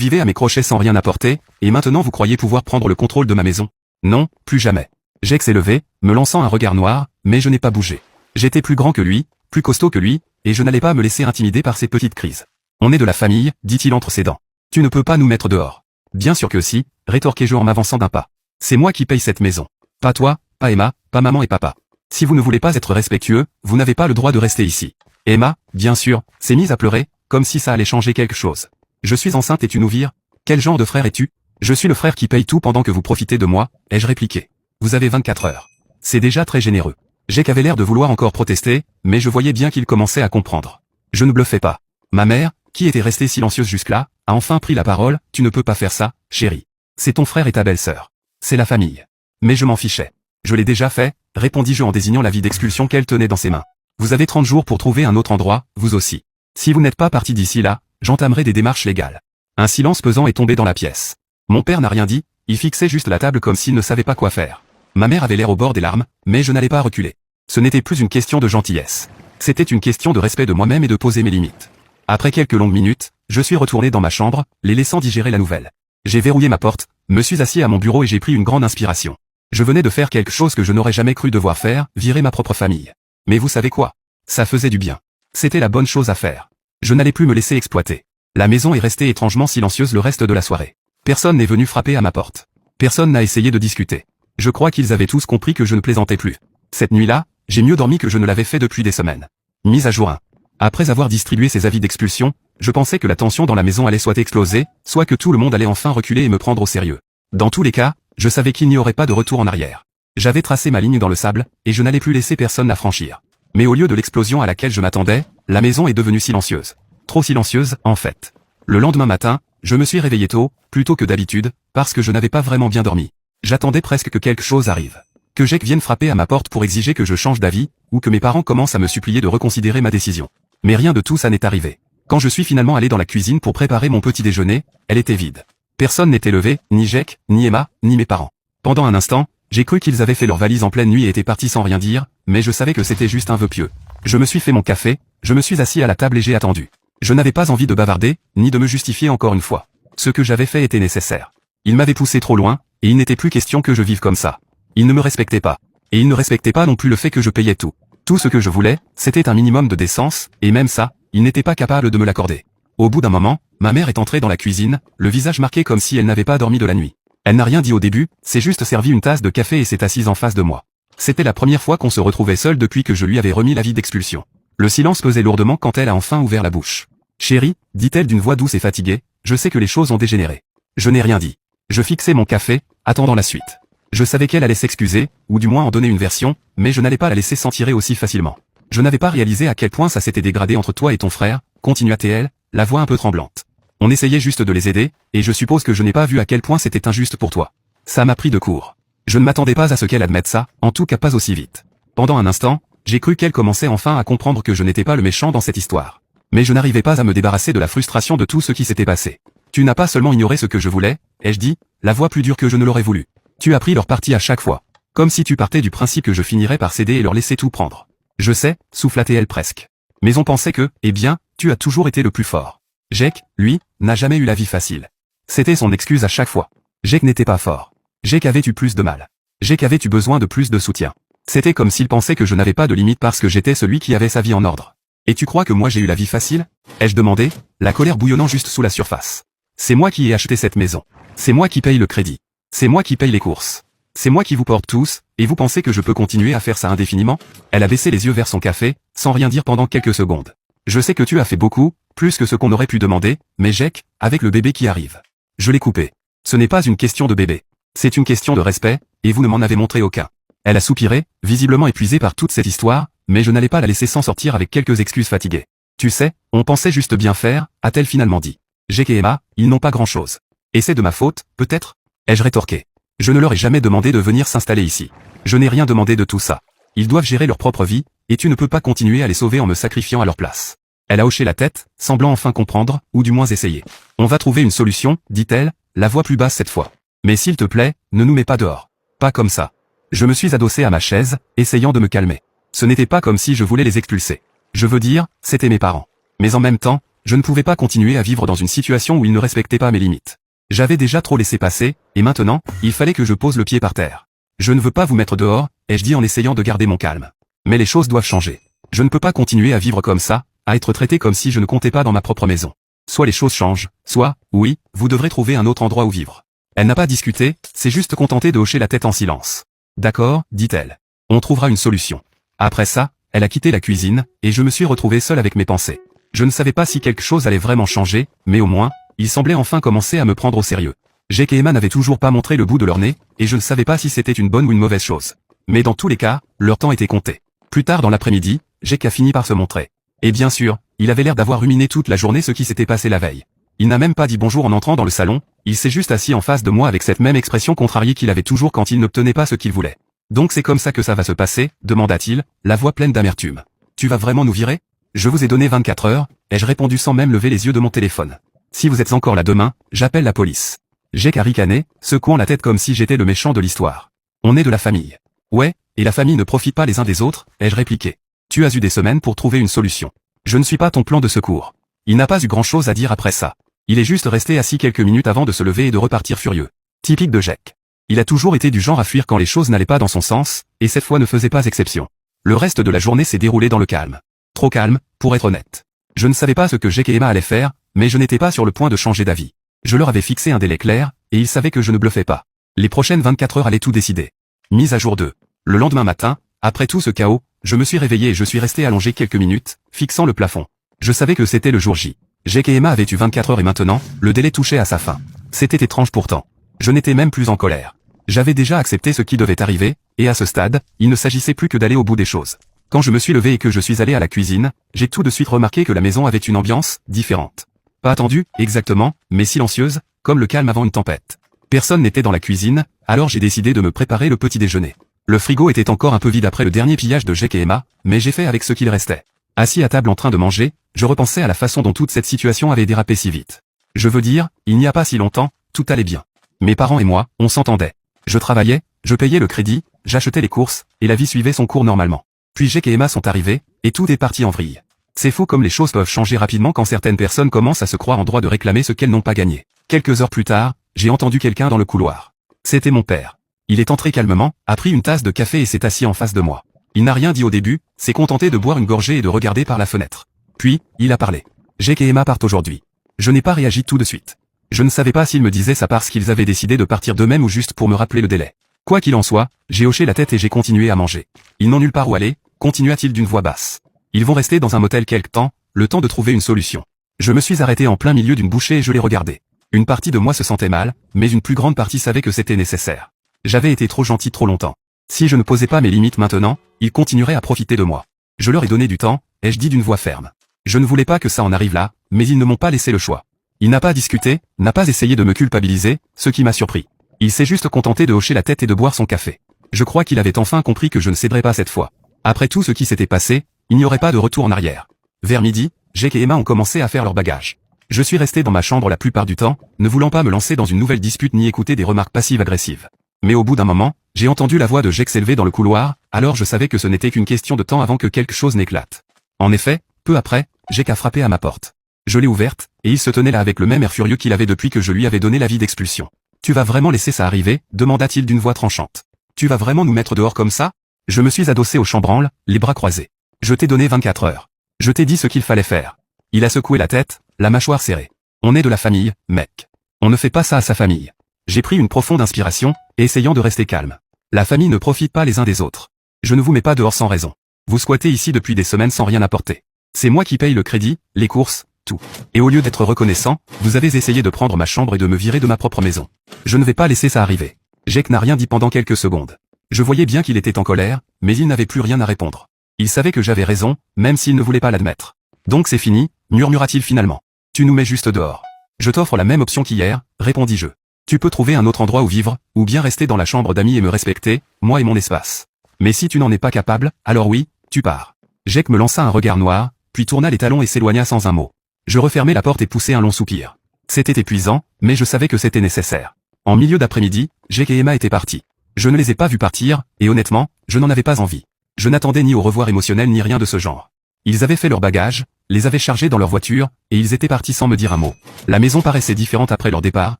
vivez à mes crochets sans rien apporter, et maintenant vous croyez pouvoir prendre le contrôle de ma maison. Non, plus jamais. Jake s'est levé, me lançant un regard noir, mais je n'ai pas bougé. J'étais plus grand que lui, plus costaud que lui, et je n'allais pas me laisser intimider par ces petites crises. On est de la famille, dit-il entre ses dents. Tu ne peux pas nous mettre dehors. Bien sûr que si, rétorquai-je en m'avançant d'un pas. C'est moi qui paye cette maison. Pas toi, pas Emma, pas maman et papa. Si vous ne voulez pas être respectueux, vous n'avez pas le droit de rester ici. Emma, bien sûr, s'est mise à pleurer, comme si ça allait changer quelque chose. Je suis enceinte et tu nous vires. Quel genre de frère es-tu? Je suis le frère qui paye tout pendant que vous profitez de moi, ai-je répliqué. Vous avez 24 heures. C'est déjà très généreux. Jake avait l'air de vouloir encore protester, mais je voyais bien qu'il commençait à comprendre. Je ne bluffais pas. Ma mère, qui était restée silencieuse jusque-là, a enfin pris la parole. Tu ne peux pas faire ça, chérie. C'est ton frère et ta belle-sœur. C'est la famille. Mais je m'en fichais. Je l'ai déjà fait, répondis-je en désignant l'avis d'expulsion qu'elle tenait dans ses mains. Vous avez 30 jours pour trouver un autre endroit, vous aussi. Si vous n'êtes pas parti d'ici là, j'entamerai des démarches légales. Un silence pesant est tombé dans la pièce. Mon père n'a rien dit, il fixait juste la table comme s'il ne savait pas quoi faire. Ma mère avait l'air au bord des larmes, mais je n'allais pas reculer. Ce n'était plus une question de gentillesse. C'était une question de respect de moi-même et de poser mes limites. Après quelques longues minutes, je suis retourné dans ma chambre, les laissant digérer la nouvelle. J'ai verrouillé ma porte, me suis assis à mon bureau et j'ai pris une grande inspiration. Je venais de faire quelque chose que je n'aurais jamais cru devoir faire, virer ma propre famille. Mais vous savez quoi? Ça faisait du bien. C'était la bonne chose à faire. Je n'allais plus me laisser exploiter. La maison est restée étrangement silencieuse le reste de la soirée. Personne n'est venu frapper à ma porte. Personne n'a essayé de discuter. Je crois qu'ils avaient tous compris que je ne plaisantais plus. Cette nuit-là, j'ai mieux dormi que je ne l'avais fait depuis des semaines. Mise à jour 1. Après avoir distribué ces avis d'expulsion, je pensais que la tension dans la maison allait soit exploser, soit que tout le monde allait enfin reculer et me prendre au sérieux. Dans tous les cas, je savais qu'il n'y aurait pas de retour en arrière. J'avais tracé ma ligne dans le sable, et je n'allais plus laisser personne la franchir. Mais au lieu de l'explosion à laquelle je m'attendais, la maison est devenue silencieuse. Trop silencieuse, en fait. Le lendemain matin, je me suis réveillé tôt, plus tôt que d'habitude, parce que je n'avais pas vraiment bien dormi. J'attendais presque que quelque chose arrive. Que Jake vienne frapper à ma porte pour exiger que je change d'avis, ou que mes parents commencent à me supplier de reconsidérer ma décision. Mais rien de tout ça n'est arrivé. Quand je suis finalement allé dans la cuisine pour préparer mon petit déjeuner, elle était vide. Personne n'était levé, ni Jake, ni Emma, ni mes parents. Pendant un instant, j'ai cru qu'ils avaient fait leur valise en pleine nuit et étaient partis sans rien dire, mais je savais que c'était juste un vœu pieux. Je me suis fait mon café, je me suis assis à la table et j'ai attendu. Je n'avais pas envie de bavarder, ni de me justifier encore une fois. Ce que j'avais fait était nécessaire. Ils m'avaient poussé trop loin, et il n'était plus question que je vive comme ça. Ils ne me respectaient pas. Et ils ne respectaient pas non plus le fait que je payais tout. Tout ce que je voulais, c'était un minimum de décence, et même ça, ils n'étaient pas capables de me l'accorder. Au bout d'un moment, ma mère est entrée dans la cuisine, le visage marqué comme si elle n'avait pas dormi de la nuit. Elle n'a rien dit au début, s'est juste servi une tasse de café et s'est assise en face de moi. C'était la première fois qu'on se retrouvait seul depuis que je lui avais remis l'avis d'expulsion. Le silence pesait lourdement quand elle a enfin ouvert la bouche. Chérie, dit-elle d'une voix douce et fatiguée, je sais que les choses ont dégénéré. Je n'ai rien dit. Je fixais mon café, attendant la suite. Je savais qu'elle allait s'excuser, ou du moins en donner une version, mais je n'allais pas la laisser s'en tirer aussi facilement. Je n'avais pas réalisé à quel point ça s'était dégradé entre toi et ton frère, continua-t-elle, la voix un peu tremblante. On essayait juste de les aider, et je suppose que je n'ai pas vu à quel point c'était injuste pour toi. Ça m'a pris de court. Je ne m'attendais pas à ce qu'elle admette ça, en tout cas pas aussi vite. Pendant un instant, j'ai cru qu'elle commençait enfin à comprendre que je n'étais pas le méchant dans cette histoire. Mais je n'arrivais pas à me débarrasser de la frustration de tout ce qui s'était passé. Tu n'as pas seulement ignoré ce que je voulais, ai-je dit, la voix plus dure que je ne l'aurais voulu. Tu as pris leur parti à chaque fois. Comme si tu partais du principe que je finirais par céder et leur laisser tout prendre. Je sais, souffla-t-elle presque. Mais on pensait que, eh bien, tu as toujours été le plus fort. Jake, lui, n'a jamais eu la vie facile. C'était son excuse à chaque fois. Jake n'était pas fort. Jake avait eu plus de mal. Jake avait eu besoin de plus de soutien. C'était comme s'il pensait que je n'avais pas de limite parce que j'étais celui qui avait sa vie en ordre. Et tu crois que moi j'ai eu la vie facile? Ai-je demandé, la colère bouillonnant juste sous la surface. C'est moi qui ai acheté cette maison. C'est moi qui paye le crédit. C'est moi qui paye les courses. C'est moi qui vous porte tous, et vous pensez que je peux continuer à faire ça indéfiniment? Elle a baissé les yeux vers son café, sans rien dire pendant quelques secondes. Je sais que tu as fait beaucoup, plus que ce qu'on aurait pu demander, mais Jake, avec le bébé qui arrive. Je l'ai coupé. Ce n'est pas une question de bébé. C'est une question de respect, et vous ne m'en avez montré aucun. Elle a soupiré, visiblement épuisée par toute cette histoire, mais je n'allais pas la laisser s'en sortir avec quelques excuses fatiguées. Tu sais, on pensait juste bien faire, a-t-elle finalement dit. Jake et Emma, ils n'ont pas grand-chose. Et c'est de ma faute, peut-être? Ai-je rétorqué. Je ne leur ai jamais demandé de venir s'installer ici. Je n'ai rien demandé de tout ça. Ils doivent gérer leur propre vie, et tu ne peux pas continuer à les sauver en me sacrifiant à leur place. Elle a hoché la tête, semblant enfin comprendre, ou du moins essayer. On va trouver une solution, dit-elle, la voix plus basse cette fois. Mais s'il te plaît, ne nous mets pas dehors. Pas comme ça. Je me suis adossé à ma chaise, essayant de me calmer. Ce n'était pas comme si je voulais les expulser. Je veux dire, c'étaient mes parents. Mais en même temps, Je ne pouvais pas continuer à vivre dans une situation où il ne respectait pas mes limites. J'avais déjà trop laissé passer, et maintenant, il fallait que je pose le pied par terre. Je ne veux pas vous mettre dehors, ai-je dit en essayant de garder mon calme. Mais les choses doivent changer. Je ne peux pas continuer à vivre comme ça, à être traité comme si je ne comptais pas dans ma propre maison. Soit les choses changent, soit, oui, vous devrez trouver un autre endroit où vivre. Elle n'a pas discuté, s'est juste contentée de hocher la tête en silence. D'accord, dit-elle. On trouvera une solution. Après ça, elle a quitté la cuisine, et je me suis retrouvé seul avec mes pensées. Je ne savais pas si quelque chose allait vraiment changer, mais au moins, il semblait enfin commencer à me prendre au sérieux. Jake et Emma n'avaient toujours pas montré le bout de leur nez, et je ne savais pas si c'était une bonne ou une mauvaise chose. Mais dans tous les cas, leur temps était compté. Plus tard dans l'après-midi, Jake a fini par se montrer. Et bien sûr, il avait l'air d'avoir ruminé toute la journée ce qui s'était passé la veille. Il n'a même pas dit bonjour en entrant dans le salon, il s'est juste assis en face de moi avec cette même expression contrariée qu'il avait toujours quand il n'obtenait pas ce qu'il voulait. Donc c'est comme ça que ça va se passer, demanda-t-il, la voix pleine d'amertume. Tu vas vraiment nous virer? Je vous ai donné 24 heures, ai-je répondu sans même lever les yeux de mon téléphone. Si vous êtes encore là demain, j'appelle la police. Jake a ricané, secouant la tête comme si j'étais le méchant de l'histoire. On est de la famille. Ouais, et la famille ne profite pas les uns des autres, ai-je répliqué. Tu as eu des semaines pour trouver une solution. Je ne suis pas ton plan de secours. Il n'a pas eu grand-chose à dire après ça. Il est juste resté assis quelques minutes avant de se lever et de repartir furieux. Typique de Jake. Il a toujours été du genre à fuir quand les choses n'allaient pas dans son sens, et cette fois ne faisait pas exception. Le reste de la journée s'est déroulé dans le calme. Trop calme, pour être honnête. Je ne savais pas ce que Jake et Emma allaient faire, mais je n'étais pas sur le point de changer d'avis. Je leur avais fixé un délai clair, et ils savaient que je ne bluffais pas. Les prochaines 24 heures allaient tout décider. Mise à jour 2. Le lendemain matin, après tout ce chaos, je me suis réveillé et je suis resté allongé quelques minutes, fixant le plafond. Je savais que c'était le jour J. Jake et Emma avaient eu 24 heures et maintenant, le délai touchait à sa fin. C'était étrange pourtant. Je n'étais même plus en colère. J'avais déjà accepté ce qui devait arriver, et à ce stade, il ne s'agissait plus que d'aller au bout des choses. Quand je me suis levé et que je suis allé à la cuisine, j'ai tout de suite remarqué que la maison avait une ambiance différente. Pas attendue, exactement, mais silencieuse, comme le calme avant une tempête. Personne n'était dans la cuisine, alors j'ai décidé de me préparer le petit déjeuner. Le frigo était encore un peu vide après le dernier pillage de Jake et Emma, mais j'ai fait avec ce qu'il restait. Assis à table en train de manger, je repensais à la façon dont toute cette situation avait dérapé si vite. Je veux dire, il n'y a pas si longtemps, tout allait bien. Mes parents et moi, on s'entendait. Je travaillais, je payais le crédit, j'achetais les courses, et la vie suivait son cours normalement. Puis Jake et Emma sont arrivés, et tout est parti en vrille. C'est fou comme les choses peuvent changer rapidement quand certaines personnes commencent à se croire en droit de réclamer ce qu'elles n'ont pas gagné. Quelques heures plus tard, j'ai entendu quelqu'un dans le couloir. C'était mon père. Il est entré calmement, a pris une tasse de café et s'est assis en face de moi. Il n'a rien dit au début, s'est contenté de boire une gorgée et de regarder par la fenêtre. Puis, il a parlé. Jake et Emma partent aujourd'hui. Je n'ai pas réagi tout de suite. Je ne savais pas s'ils me disaient ça parce qu'ils avaient décidé de partir d'eux-mêmes ou juste pour me rappeler le délai. Quoi qu'il en soit, j'ai hoché la tête et j'ai continué à manger. Ils n'ont nulle part où aller, continua-t-il d'une voix basse. Ils vont rester dans un motel quelque temps, le temps de trouver une solution. Je me suis arrêté en plein milieu d'une bouchée et je les regardais. Une partie de moi se sentait mal, mais une plus grande partie savait que c'était nécessaire. J'avais été trop gentil trop longtemps. Si je ne posais pas mes limites maintenant, ils continueraient à profiter de moi. Je leur ai donné du temps, ai-je dit d'une voix ferme. Je ne voulais pas que ça en arrive là, mais ils ne m'ont pas laissé le choix. Il n'a pas discuté, n'a pas essayé de me culpabiliser, ce qui m'a surpris. Il s'est juste contenté de hocher la tête et de boire son café. Je crois qu'il avait enfin compris que je ne céderais pas cette fois. Après tout ce qui s'était passé, il n'y aurait pas de retour en arrière. Vers midi, Jake et Emma ont commencé à faire leur bagage. Je suis resté dans ma chambre la plupart du temps, ne voulant pas me lancer dans une nouvelle dispute ni écouter des remarques passives-agressives. Mais au bout d'un moment, j'ai entendu la voix de Jake s'élever dans le couloir, alors je savais que ce n'était qu'une question de temps avant que quelque chose n'éclate. En effet, peu après, Jake a frappé à ma porte. Je l'ai ouverte, et il se tenait là avec le même air furieux qu'il avait depuis que je lui avais donné l'avis d'expulsion. Tu vas vraiment laisser ça arriver, demanda-t-il d'une voix tranchante. Tu vas vraiment nous mettre dehors comme ça? Je me suis adossé au chambranle, les bras croisés. Je t'ai donné 24 heures. Je t'ai dit ce qu'il fallait faire. Il a secoué la tête, la mâchoire serrée. On est de la famille, mec. On ne fait pas ça à sa famille. J'ai pris une profonde inspiration, essayant de rester calme. La famille ne profite pas les uns des autres. Je ne vous mets pas dehors sans raison. Vous squattez ici depuis des semaines sans rien apporter. C'est moi qui paye le crédit, les courses, tout. Et au lieu d'être reconnaissant, vous avez essayé de prendre ma chambre et de me virer de ma propre maison. Je ne vais pas laisser ça arriver. Jake n'a rien dit pendant quelques secondes. Je voyais bien qu'il était en colère, mais il n'avait plus rien à répondre. Il savait que j'avais raison, même s'il ne voulait pas l'admettre. Donc c'est fini, murmura-t-il finalement. Tu nous mets juste dehors. Je t'offre la même option qu'hier, répondis-je. Tu peux trouver un autre endroit où vivre, ou bien rester dans la chambre d'amis et me respecter, moi et mon espace. Mais si tu n'en es pas capable, alors oui, tu pars. Jake me lança un regard noir, puis tourna les talons et s'éloigna sans un mot. Je refermai la porte et poussai un long soupir. C'était épuisant, mais je savais que c'était nécessaire. En milieu d'après-midi, Jake et Emma étaient partis. Je ne les ai pas vus partir, et honnêtement, je n'en avais pas envie. Je n'attendais ni au revoir émotionnel ni rien de ce genre. Ils avaient fait leur bagage, les avaient chargés dans leur voiture, et ils étaient partis sans me dire un mot. La maison paraissait différente après leur départ,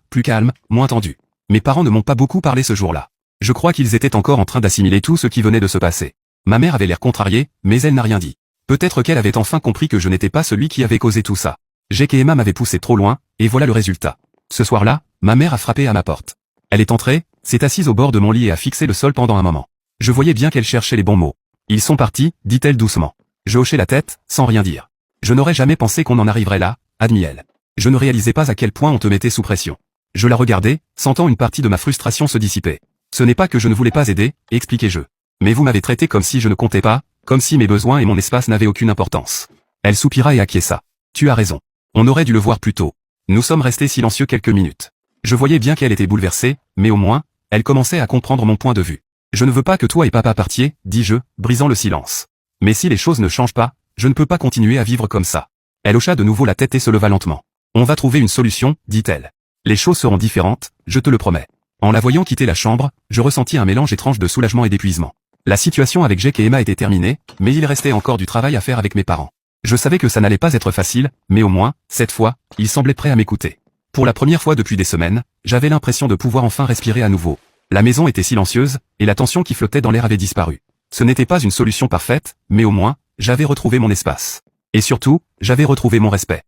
plus calme, moins tendue. Mes parents ne m'ont pas beaucoup parlé ce jour-là. Je crois qu'ils étaient encore en train d'assimiler tout ce qui venait de se passer. Ma mère avait l'air contrariée, mais elle n'a rien dit. Peut-être qu'elle avait enfin compris que je n'étais pas celui qui avait causé tout ça. Jake et Emma m'avaient poussé trop loin, et voilà le résultat. Ce soir-là, ma mère a frappé à ma porte. Elle est entrée, s'est assise au bord de mon lit et a fixé le sol pendant un moment. Je voyais bien qu'elle cherchait les bons mots. Ils sont partis, dit-elle doucement. Je hochai la tête, sans rien dire. Je n'aurais jamais pensé qu'on en arriverait là, admit-elle. Je ne réalisais pas à quel point on te mettait sous pression. Je la regardais, sentant une partie de ma frustration se dissiper. Ce n'est pas que je ne voulais pas aider, expliquai-je. Mais vous m'avez traité comme si je ne comptais pas, comme si mes besoins et mon espace n'avaient aucune importance. Elle soupira et acquiesça. Tu as raison. On aurait dû le voir plus tôt. Nous sommes restés silencieux quelques minutes. Je voyais bien qu'elle était bouleversée, mais au moins, elle commençait à comprendre mon point de vue. Je ne veux pas que toi et papa partiez, dis-je, brisant le silence. Mais si les choses ne changent pas, je ne peux pas continuer à vivre comme ça. Elle hocha de nouveau la tête et se leva lentement. On va trouver une solution, dit-elle. Les choses seront différentes, je te le promets. En la voyant quitter la chambre, je ressentis un mélange étrange de soulagement et d'épuisement. La situation avec Jake et Emma était terminée, mais il restait encore du travail à faire avec mes parents. Je savais que ça n'allait pas être facile, mais au moins, cette fois, ils semblaient prêts à m'écouter. Pour la première fois depuis des semaines, j'avais l'impression de pouvoir enfin respirer à nouveau. La maison était silencieuse, et la tension qui flottait dans l'air avait disparu. Ce n'était pas une solution parfaite, mais au moins, j'avais retrouvé mon espace. Et surtout, j'avais retrouvé mon respect.